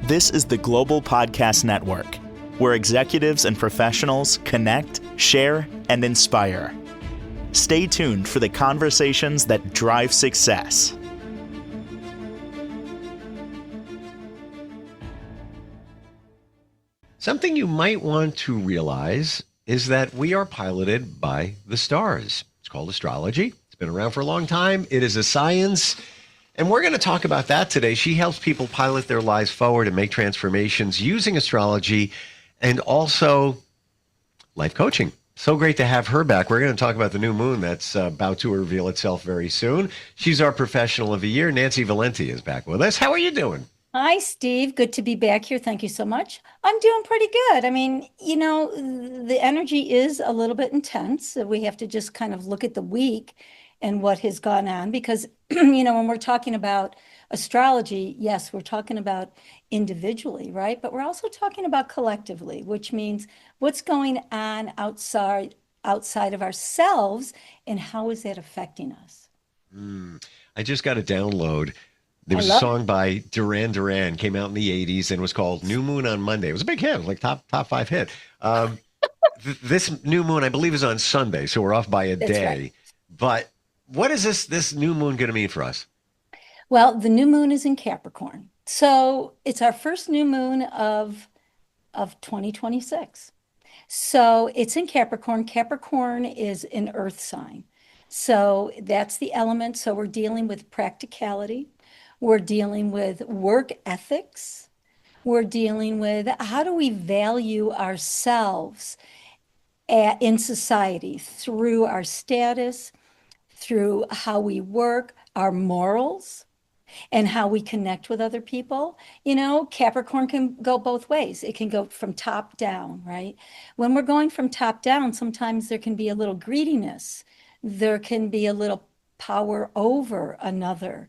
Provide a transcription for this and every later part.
This is the Global Podcast Network, where executives and professionals connect, share, and inspire. Stay tuned for the conversations that drive success. Something you might want to realize is that we are piloted by the stars. It's called astrology. It's been around for a long time. It is a science. And we're going to talk about that today. She helps people pilot their lives forward and make transformations using astrology and also life coaching. So great to have her back. We're going to talk about the new moon that's about to reveal itself very soon. She's our professional of the year. Nancy Volante is back with us. How are you doing? Hi, Steve. Good to be back here. Thank you so much. I'm doing pretty good. I mean, the energy is a little bit intense. So we have to just kind of look at the week and what has gone on because, when we're talking about astrology, yes, we're talking about individually, right? But we're also talking about collectively, which means what's going on outside of ourselves and how is that affecting us? I just got a download. There was a song by Duran Duran, came out in the 80s and was called New Moon on Monday. It was a big hit, like top 5 hit. This new moon, I believe, is on Sunday, so we're off by a day. Right. But what is this new moon going to mean for us? Well, the new moon is in Capricorn. So it's our first new moon of 2026. So it's in Capricorn. Capricorn is an earth sign. So that's the element. So we're dealing with practicality. We're dealing with work ethics. We're dealing with how do we value ourselves in society through our status, through how we work, our morals, and how we connect with other people. Capricorn can go both ways. It can go from top down, right? When we're going from top down, sometimes there can be a little greediness. There can be a little power over another.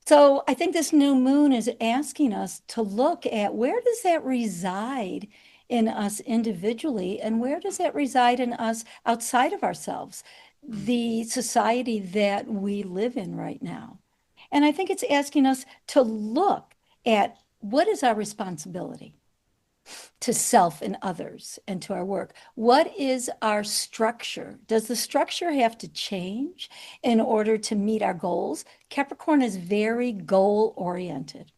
So I think this new moon is asking us to look at where does that reside in us individually and where does that reside in us outside of ourselves, the society that we live in right now. And I think it's asking us to look at what is our responsibility to self and others and to our work. What is our structure? Does the structure have to change in order to meet our goals? Capricorn is very goal oriented.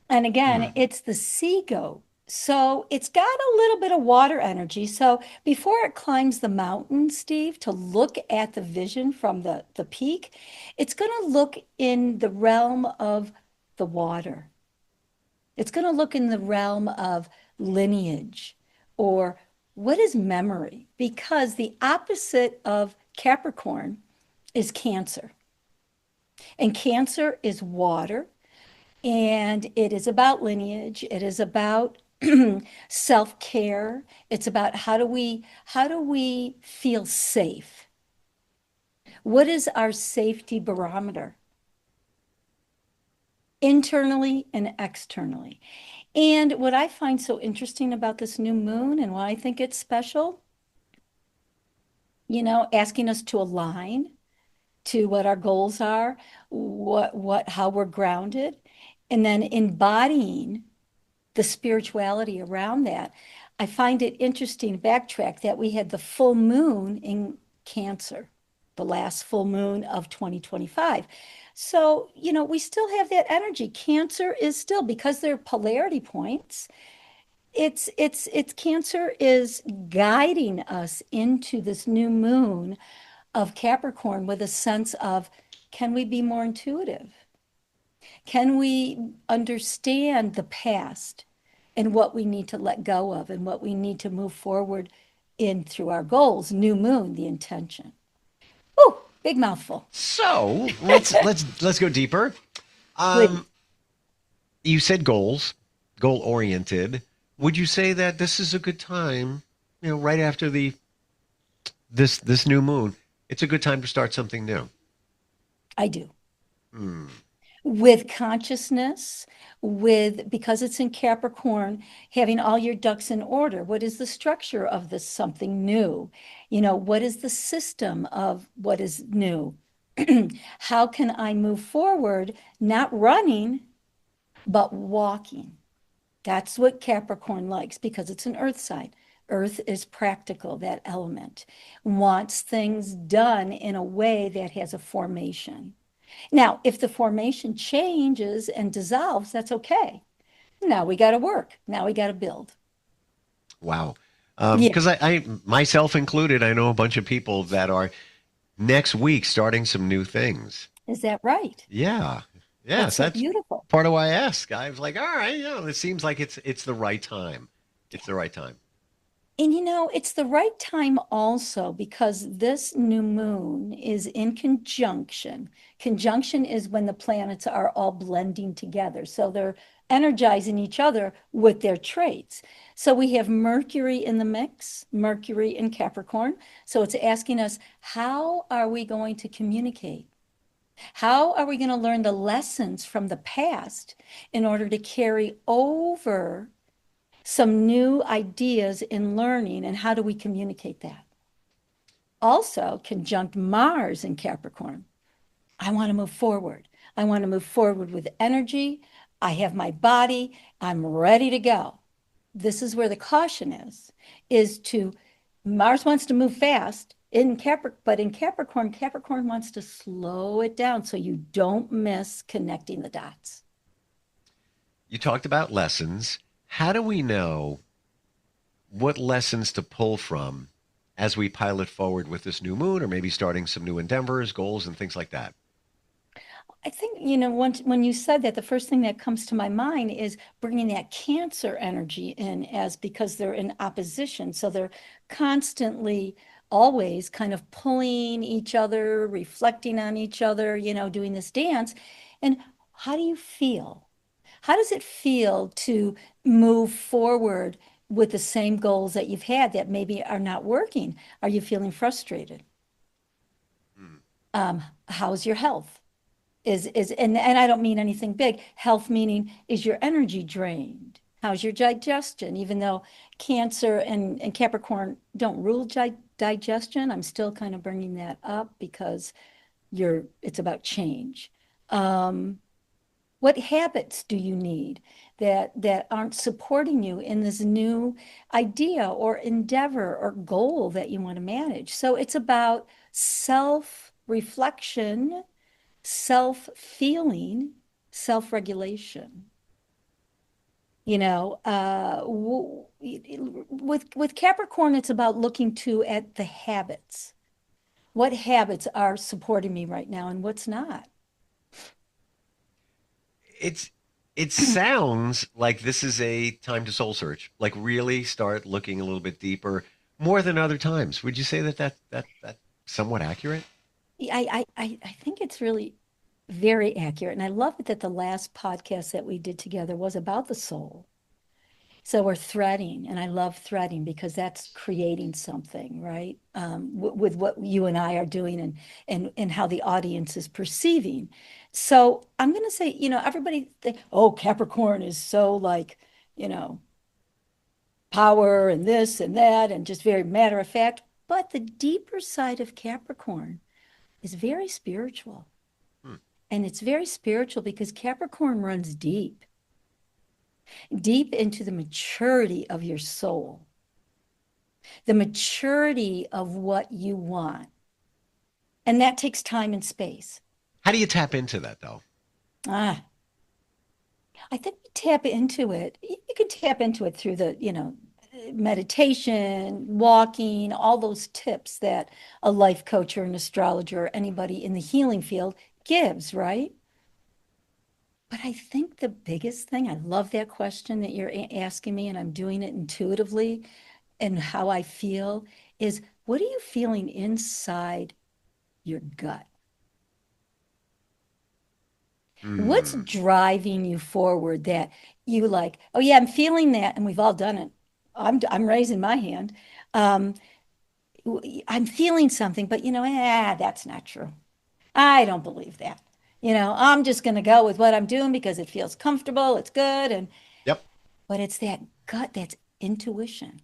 And again, it's the sea goat. So it's got a little bit of water energy. So before it climbs the mountain, Steve, to look at the vision from the peak, it's going to look in the realm of the water. It's going to look in the realm of lineage or what is memory? Because the opposite of Capricorn is Cancer. And Cancer is water. And it is about lineage. It is about self-care. It's about how do we feel safe? What is our safety barometer? Internally and externally. And what I find so interesting about this new moon and why I think it's special, asking us to align to what our goals are, how we're grounded, and then embodying the spirituality around that. I find it interesting to backtrack that we had the full moon in Cancer, the last full moon of 2025. So, we still have that energy. Cancer is still, because they're polarity points, it's Cancer is guiding us into this new moon of Capricorn with a sense of, can we be more intuitive? Can we understand the past and what we need to let go of and what we need to move forward in through our goals? New moon, the intention. Oh, big mouthful. So let's go deeper. You said goals, goal oriented. Would you say that this is a good time, right after this new moon? It's a good time to start something new. I do. With consciousness, because it's in Capricorn, having all your ducks in order. What is the structure of this something new? What is the system of what is new? How can I move forward, not running, but walking? That's what Capricorn likes because it's an earth sign. Earth is practical, that element wants things done in a way that has a formation. Now, if the formation changes and dissolves, that's okay. Now we got to work. Now we got to build. Wow. Yeah. Because I, myself included, I know a bunch of people that are next week starting some new things. Is that right? Yeah. That's Yes, so that's beautiful. part of why I asked. I was like, all right, it seems like it's the right time. It's the right time. And it's the right time also because this new moon is in conjunction. Conjunction is when the planets are all blending together. So they're energizing each other with their traits. So we have Mercury in the mix, Mercury in Capricorn. So it's asking us, how are we going to communicate? How are we going to learn the lessons from the past in order to carry over some new ideas in learning, and how do we communicate that? Also, conjunct Mars in Capricorn. I want to move forward. I want to move forward with energy. I have my body. I'm ready to go. This is where the caution is to Mars wants to move fast in Capricorn, but in Capricorn, Capricorn wants to slow it down so you don't miss connecting the dots. You talked about lessons. How do we know what lessons to pull from as we pilot forward with this new moon or maybe starting some new endeavors, goals, and things like that? I think, once when you said that, the first thing that comes to my mind is bringing that Cancer energy in as because they're in opposition. So they're constantly, always kind of pulling each other, reflecting on each other, doing this dance. And how do you feel? How does it feel to move forward with the same goals that you've had that maybe are not working? Are you feeling frustrated? Hmm. How's your health? And I don't mean anything big. Health meaning, is your energy drained? How's your digestion? Even though Cancer and Capricorn don't rule digestion, I'm still kind of bringing that up because it's about change. Um, what habits do you need that aren't supporting you in this new idea or endeavor or goal that you want to manage? So it's about self-reflection, self-feeling, self-regulation. With Capricorn, it's about looking at the habits. What habits are supporting me right now and what's not? It's it sounds like this is a time to soul search, like really start looking a little bit deeper more than other times. Would you say that somewhat accurate? I think it's really very accurate. And I love it that the last podcast that we did together was about the soul. So we're threading, and I love threading because that's creating something, right? With what you and I are doing and how the audience is perceiving. So I'm going to say, everybody think, oh, Capricorn is so like, you know, power and this and that, and just very matter of fact. But the deeper side of Capricorn is very spiritual. Hmm. And it's very spiritual because Capricorn runs deep into the maturity of your soul, the maturity of what you want. And that takes time and space. How do you tap into that though? Ah, I think we tap into it. You can tap into it through meditation, walking, all those tips that a life coach or an astrologer or anybody in the healing field gives, right? But I think the biggest thing, I love that question that you're asking me, and I'm doing it intuitively and how I feel is what are you feeling inside your gut? What's Hmm. driving you forward that you like, oh yeah, I'm feeling that, and we've all done it. I'm raising my hand. Um, I'm feeling something, but that's not true. I don't believe that. I'm just going to go with what I'm doing because it feels comfortable, it's good, Yep. but it's that gut, that's intuition.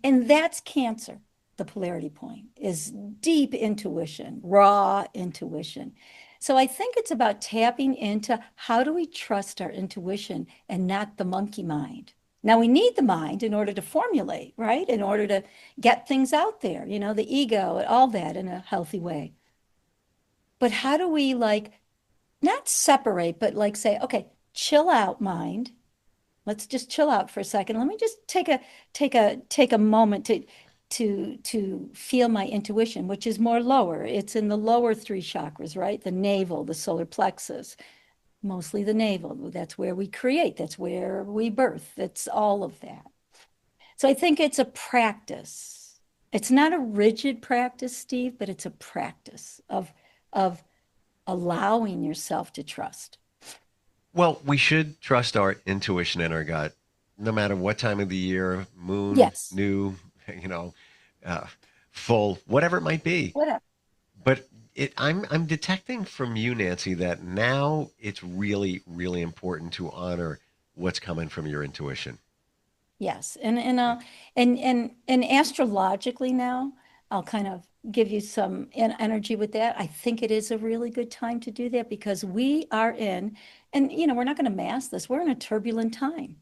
And that's Cancer. The polarity point is deep intuition, raw intuition. So I think it's about tapping into how do we trust our intuition and not the monkey mind. Now we need the mind in order to formulate, right? In order to get things out there, the ego and all that in a healthy way. But how do we like not separate, but like say, okay, chill out, mind. Let's just chill out for a second. Let me just take a moment to feel my intuition, which is more lower. It's in the lower three chakras, right? The navel, the solar plexus, mostly the navel. That's where we create, that's where we birth. That's all of that. So I think it's a practice. It's not a rigid practice, Steve, but it's a practice of allowing yourself to trust. Well, we should trust our intuition and our gut, no matter what time of the year, moon, Yes. new, you know, uh, full, whatever it might be. Whatever. But I'm detecting from you, Nancy, that now it's really, really important to honor what's coming from your intuition. Yes. And astrologically now, I'll kind of give you some energy with that. I think it is a really good time to do that because we are in, and we're not going to mask this, we're in a turbulent time.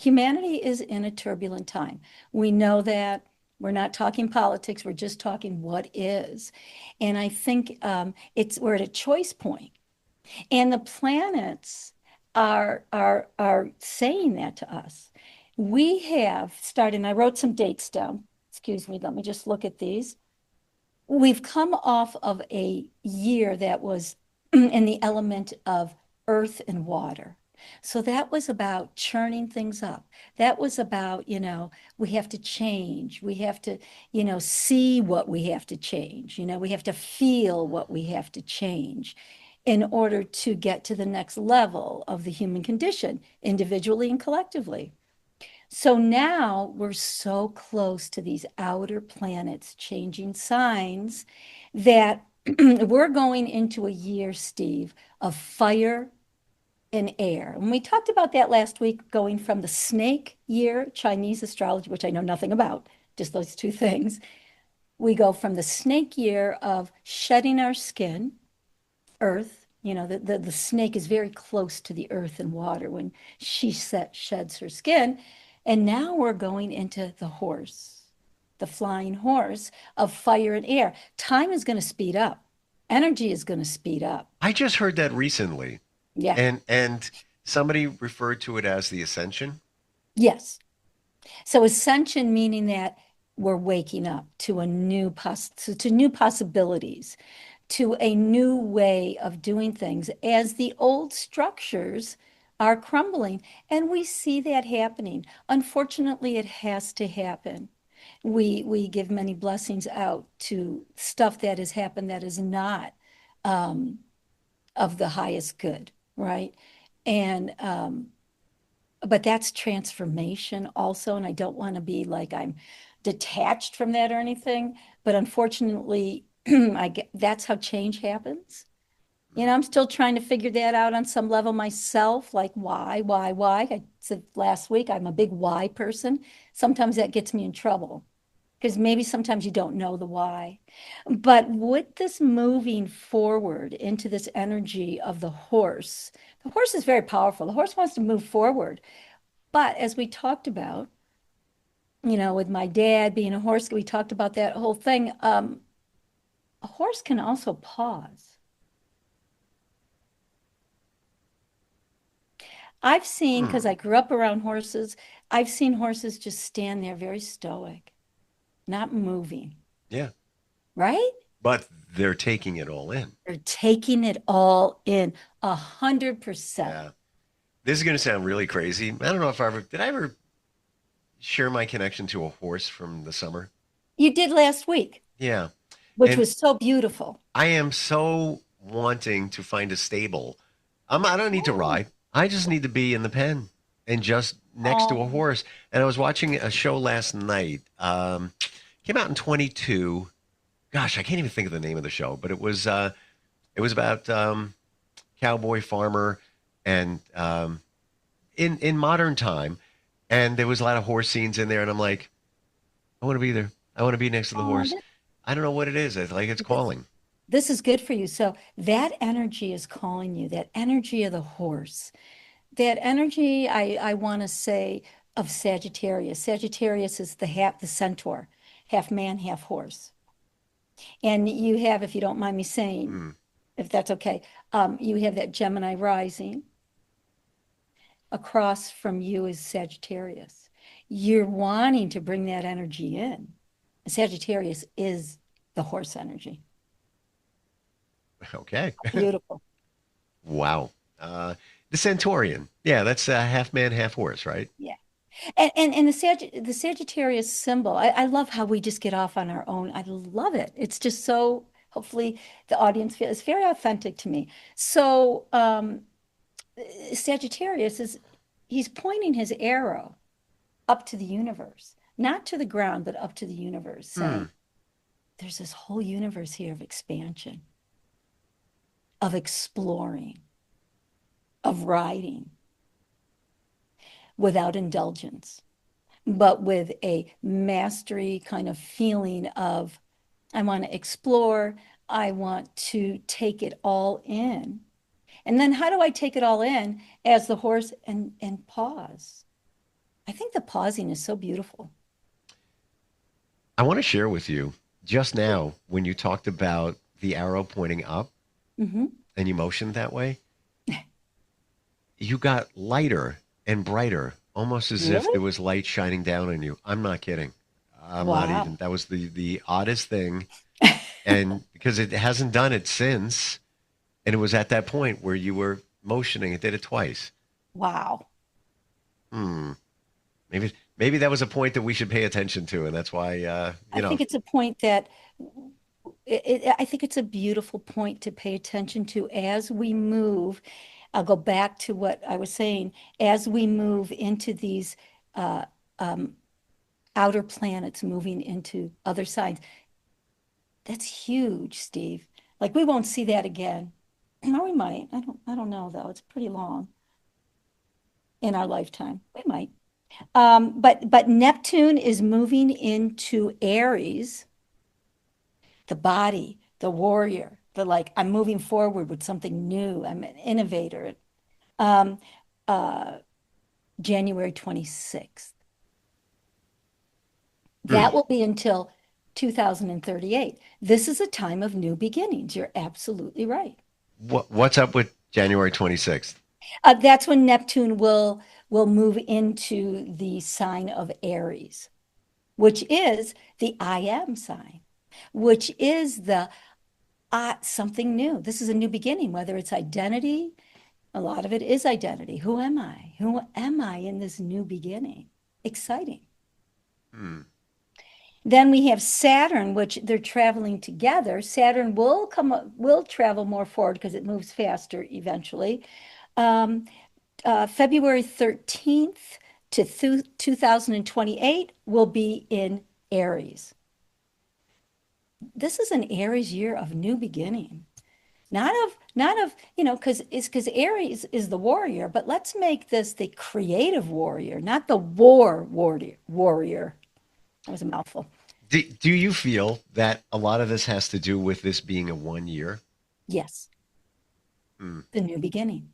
Humanity is in a turbulent time. We know that. We're not talking politics, we're just talking what is. And I think we're at a choice point. And the planets are saying that to us. We have started, and I wrote some dates down. Excuse me, let me just look at these. We've come off of a year that was in the element of earth and water. So that was about churning things up. That was about, we have to change. We have to, see what we have to change. We have to feel what we have to change in order to get to the next level of the human condition, individually and collectively. So now we're so close to these outer planets changing signs that we're going into a year, Steve, of fire and air. And we talked about that last week, going from the snake year, Chinese astrology, which I know nothing about, just those two things. We go from the snake year of shedding our skin, earth, the snake is very close to the earth and water when she sheds her skin. And now we're going into the horse, the flying horse of fire and air. Time is going to speed up. Energy is going to speed up. I just heard that recently, Yeah. and somebody referred to it as the ascension. Yes. So ascension meaning that we're waking up to to new possibilities, to a new way of doing things as the old structures are crumbling. And we see that happening. Unfortunately, it has to happen. We give many blessings out to stuff that has happened that is not um, of the highest good, right? And but that's transformation also, and I don't want to be like I'm detached from that or anything, but unfortunately, that's how change happens. I'm still trying to figure that out on some level myself, like why? I said last week, I'm a big why person. Sometimes that gets me in trouble because maybe sometimes you don't know the why. But with this moving forward into this energy of the horse is very powerful. The horse wants to move forward. But as we talked about, with my dad being a horse, we talked about that whole thing. A horse can also pause. I've seen, because I Hmm. grew up around horses, I've seen horses just stand there very stoic, not moving, Yeah, right? but they're taking it all in. They're taking it all in 100%. Yeah. This is going to sound really crazy. I don't know if I ever share my connection to a horse from the summer? You did last week, Yeah. which And was so beautiful. I am so wanting to find a stable. I don't need to Oh, ride. I just need to be in the pen and just next to a oh, horse. And I was watching a show last night. Came out in 22. Gosh, I can't even think of the name of the show, but it was about cowboy farmer and in modern time, and there was a lot of horse scenes in there, and I'm like, I want to be there. I want to be next to the oh, horse. I don't know what it is. It's like it's that's calling. This is good for you. So that energy is calling you, that energy of the horse, that energy, I want to say, of Sagittarius. Sagittarius is the centaur, half man, half horse. And you have, if you don't mind me saying, Hmm. if that's okay, you have that Gemini rising. Across from you is Sagittarius. You're wanting to bring that energy in. Sagittarius is the horse energy. Okay. Beautiful. Wow. The Centaurian. Yeah, that's half man, half horse, right? Yeah. And the Sagittarius symbol, I love how we just get off on our own. I love it. It's just so, hopefully the audience feels it's very authentic to me. So Sagittarius is he's pointing his arrow up to the universe, not to the ground, but up to the universe, Hmm. saying there's this whole universe here of expansion, of exploring, of riding without indulgence, but with a mastery kind of feeling of, I want to explore, I want to take it all in. And then how do I take it all in as the horse and pause? I think the pausing is so beautiful. I want to share with you just now when you talked about the arrow pointing up Hmm. and you motioned that way, you got lighter and brighter, almost as if Really? there was light shining down on you. I'm not kidding. I'm not even. Wow. That was the oddest thing. And because it hasn't done it since, and it was at that point where you were motioning, it did it twice. Wow. Hmm. Maybe that was a point that we should pay attention to, and that's why I think it's a point that I think it's a beautiful point to pay attention to as we move. I'll go back to what I was saying. As we move into these uh, um, outer planets, moving into other signs, that's huge, Steve. Like we won't see that again. Or we might. I don't know though. It's pretty long in our lifetime. We might. But Neptune is moving into Aries, the body, the warrior, the like, I'm moving forward with something new. I'm an innovator. Um, uh, January 26th. Hmm. That will be until 2038. This is a time of new beginnings. You're absolutely right. What's up with January 26th? That's when Neptune will move into the sign of Aries, which is the I am sign, which is the something new. This is a new beginning, whether it's identity, a lot of it is identity. Who am I? Who am I in this new beginning? Exciting. Hmm. Then we have Saturn, which they're traveling together. Saturn will travel more forward because it moves faster eventually. Um, February 13th to 2028 will be in Aries. This is an Aries year of new beginning. Not of, because Aries is the warrior, but let's make this the creative warrior, not the warrior. That was a mouthful. Do you feel that a lot of this has to do with this being a 1 year? Yes, Hmm. the new beginning.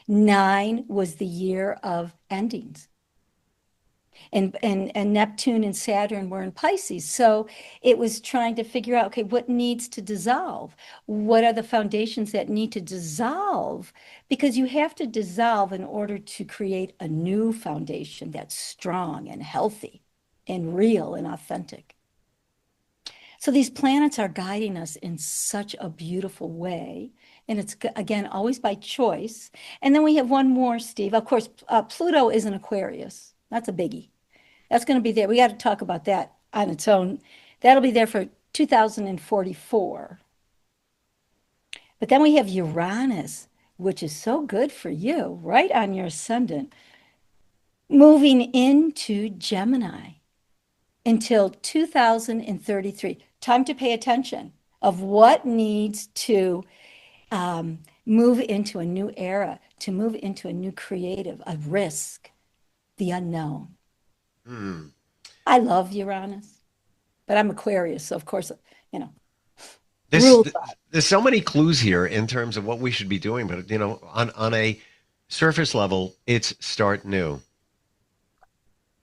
Nine was the year of endings. And Neptune and Saturn were in Pisces. So it was trying to figure out, okay, what needs to dissolve? What are the foundations that need to dissolve? Because you have to dissolve in order to create a new foundation that's strong and healthy and real and authentic. So these planets are guiding us in such a beautiful way. And it's, again, always by choice. And then we have one more, Steve. Of course, Pluto is an Aquarius. That's a biggie. That's going to be there. We got to talk about that on its own. That'll be there for 2044. But then we have Uranus, which is so good for you, right on your ascendant, moving into Gemini until 2033. Time to pay attention of what needs to move into a new era, to move into a new creative, a risk, the unknown. Hmm. I love Uranus, but I'm Aquarius, so of course, you know. This, Rules are. there's so many clues here in terms of what we should be doing, but on a surface level, it's start new,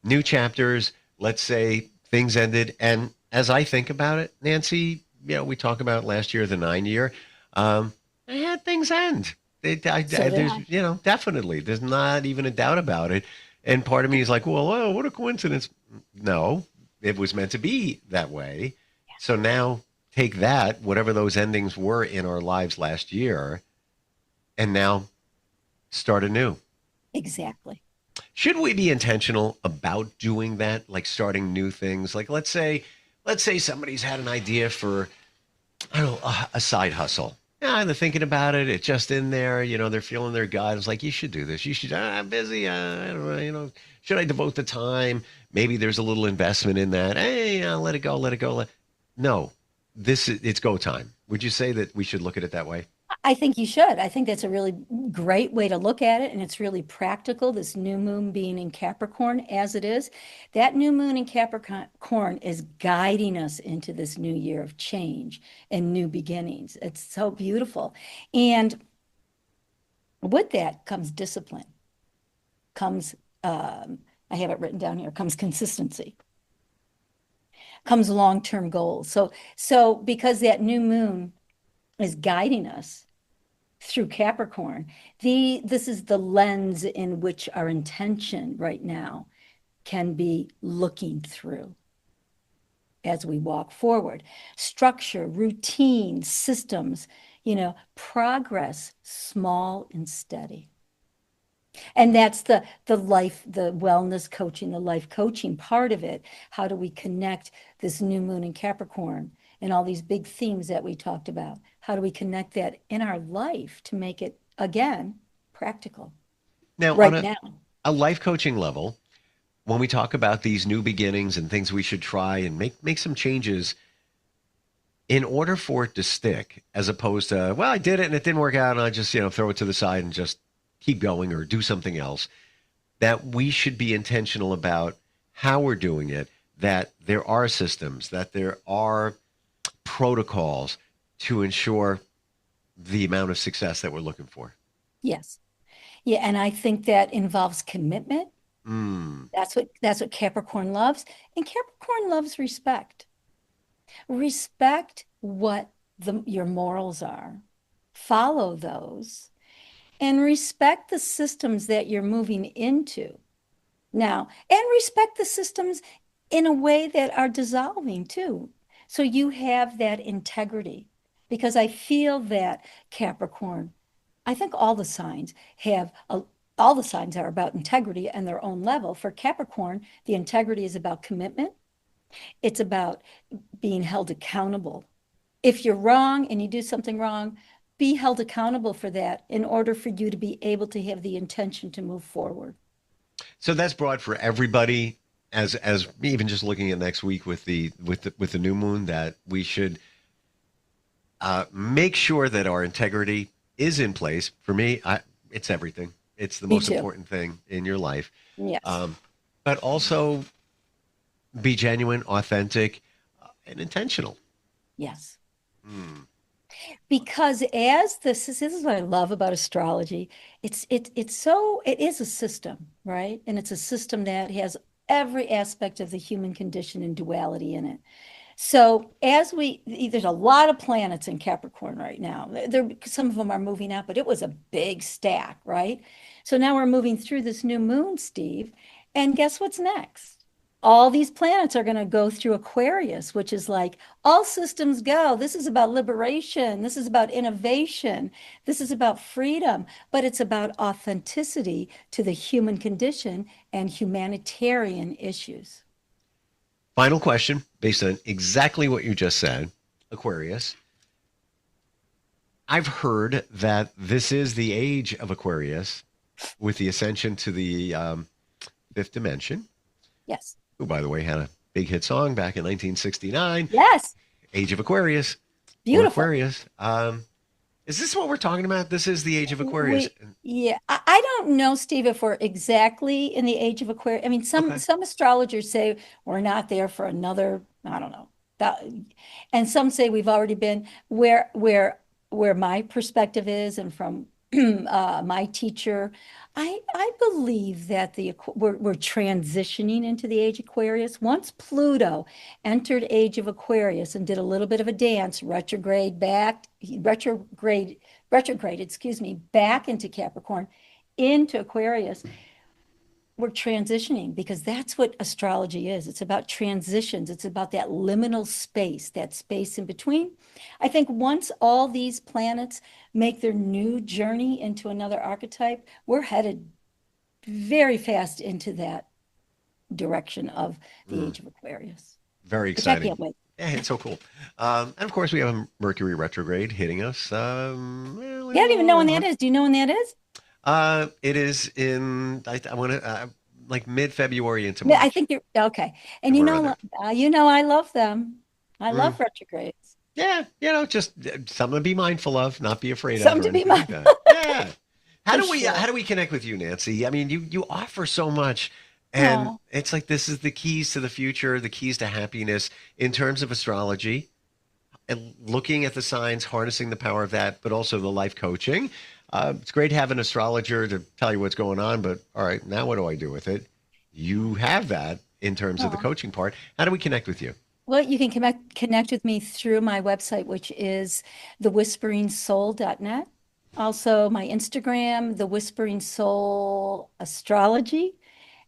new chapters. Let's say things ended, and as I think about it, Nancy, we talk about last year, the 9 year. I had things end. So did There's, I. definitely, there's not even a doubt about it. And part of me is like, well, oh, what a coincidence. No, it was meant to be that way. So now take that, whatever those endings were in our lives last year, and now start anew. Exactly. Should we be intentional about doing that, like starting new things? Like let's say somebody's had an idea for, I don't know, a side hustle. Yeah, they're thinking about it. It's just in there. They're feeling their gut. It's like, you should do this. You should. I'm busy. I don't know. Should I devote the time? Maybe there's a little investment in that. Hey, let it go. Let it go. No, it's go time. Would you say that we should look at it that way? I think you should. I think that's a really great way to look at it, and it's really practical. This new moon being in Capricorn as it is, that new moon in Capricorn is guiding us into this new year of change and new beginnings. It's so beautiful. And with that comes discipline, comes, I have it written down here, comes consistency, comes long-term goals. So because that new moon is guiding us through Capricorn, this is the lens in which our intention right now can be looking through as we walk forward. Structure, routine, systems, progress, small and steady. And that's the life, the wellness coaching, the life coaching part of it. How do we connect this new moon in Capricorn and all these big themes that we talked about? How do we connect that in our life to make it, again, practical Now, on right a, now? a life coaching level, when we talk about these new beginnings and things we should try and make some changes in order for it to stick, as opposed to, well, I did it and it didn't work out, and I just throw it to the side and just keep going or do something else. That we should be intentional about how we're doing it. That there are systems, that there are protocols to ensure the amount of success that we're looking for. Yes. Yeah, and I think that involves commitment. Mm. That's what Capricorn loves. And Capricorn loves respect. Respect what your morals are. Follow those and respect the systems that you're moving into now, and respect the systems in a way that are dissolving too. So you have that integrity because I feel that Capricorn, I think all the signs are about integrity and their own level. For Capricorn, the integrity is about commitment. It's about being held accountable. If you're wrong and you do something wrong, be held accountable for that in order for you to be able to have the intention to move forward. So that's broad for everybody. As even just looking at next week with the new moon, that we should make sure that our integrity is in place. For me, it's everything. It's the Me most too. important thing in your life. Yes. But also be genuine, authentic, and intentional. Yes. Hmm. Because as this is what I love about astrology. It is a system, right? And it's a system that has every aspect of the human condition and duality in it. So there's a lot of planets in Capricorn right now. Some of them are moving out, but it was a big stack, right? So now we're moving through this new moon, Steve, and guess what's next? All these planets are going to go through Aquarius, which is like all systems go. This is about liberation. This is about innovation. This is about freedom, but it's about authenticity to the human condition and humanitarian issues. Final question, based on exactly what you just said, Aquarius. I've heard that this is the age of Aquarius with the ascension to the fifth dimension, Yes. who, by the way, had a big hit song back in 1969, Yes. Age of Aquarius, or Beautiful. Aquarius. Is this what we're talking about? This is the age of Aquarius. Yeah, I don't know, Steve, if we're exactly in the age of Aquarius. I mean, some Okay. some astrologers say we're not there for another, I don't know, That, and some say we've already been where my perspective is, and from my teacher, I believe that we're transitioning into the age Aquarius. Once Pluto entered age of Aquarius and did a little bit of a dance, retrograde, excuse me, back into Capricorn, into Aquarius, we're transitioning, because that's what astrology is. It's about transitions. It's about that liminal space, that space in between. I think once all these planets make their new journey into another archetype, we're headed very fast into that direction of the age of Aquarius. Very Which I exciting. can't wait. Yeah, it's so cool. And of course, we have a Mercury retrograde hitting us. You don't even know when that is. Do you know when that is? It is in, I want to, like mid-February into Yeah, I March. think you're okay. And Somewhere around there. I love them. I love retrogrades. Yeah, just something to be mindful of, not be afraid of, Something or to be anything like mindful. that. Yeah. For sure. How do we connect with you, Nancy? I mean, you offer so much, and Oh, it's like this is the keys to the future, the keys to happiness in terms of astrology, and looking at the signs, harnessing the power of that, but also the life coaching. It's great to have an astrologer to tell you what's going on, but all right, now what do I do with it? You have that in terms of the oh. coaching part. How do we connect with you? Well, you can connect with me through my website, which is thewhisperingsoul.net. Also, my Instagram, The Whispering Soul Astrology.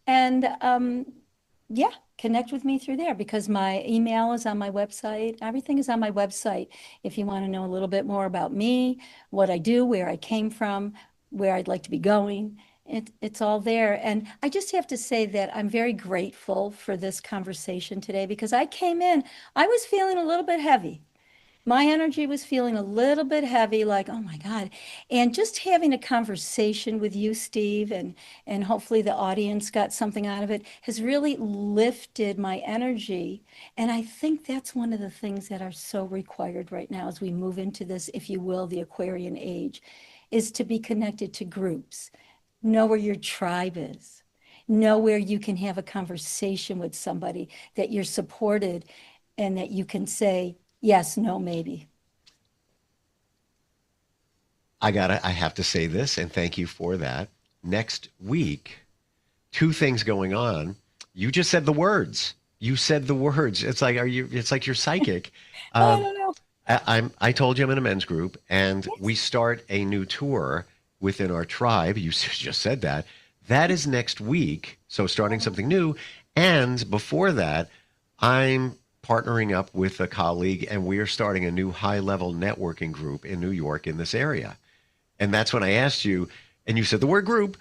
And yeah, connect with me through there, because my email is on my website. Everything is on my website. If you want to know a little bit more about me, what I do, where I came from, where I'd like to be going, it's all there. And I just have to say that I'm very grateful for this conversation today, because I came in, I was feeling a little bit heavy. My energy was feeling a little bit heavy, like, oh my God. And just having a conversation with you, Steve, and hopefully the audience got something out of it, has really lifted my energy. And I think that's one of the things that are so required right now as we move into this, if you will, the Aquarian age, is to be connected to groups. Know where your tribe is. Know where you can have a conversation with somebody, that you're supported, and that you can say, yes, no, maybe. I have to say this, and thank you for that. Next week, two things going on. You just said the words. You said the words. It's like you're psychic. I Um, don't know. I told you I'm in a men's group, and Yes. we start a new tour within our tribe. You just said that. That is next week. So starting something new. And before that, I'm partnering up with a colleague, and we are starting a new high-level networking group in New York in this area. And that's when I asked you, and you said the word group.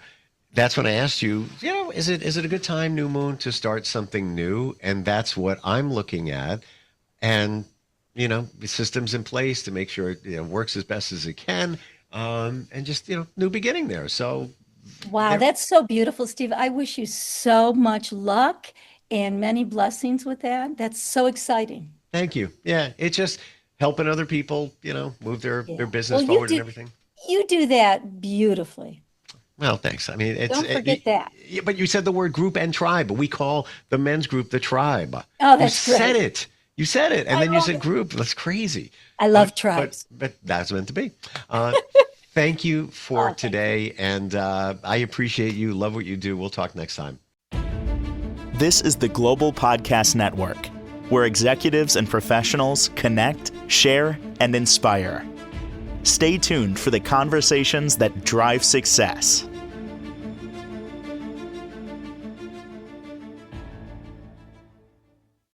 That's when I asked you, is it a good time, new moon, to start something new? And that's what I'm looking at. And, the systems in place to make sure it works as best as it can. And just, new beginning there. So Wow, there, that's so beautiful, Steve. I wish you so much luck and many blessings with that. That's so exciting. thank you. Yeah, it's just helping other people, move their Yeah. business Well, you forward and do everything. you do that beautifully. Well, thanks. I mean, Don't forget that. but you said the word group and tribe. We call the men's group the tribe. Oh, You that's said great. it. You said it, and I then you love said it. group. That's crazy. I But love tribes. but that's meant to be. Uh, thank you for Oh, thank you. today, and I appreciate you. Love what you do. We'll talk next time. This is the Global Podcast Network, where executives and professionals connect, share, and inspire. Stay tuned for the conversations that drive success.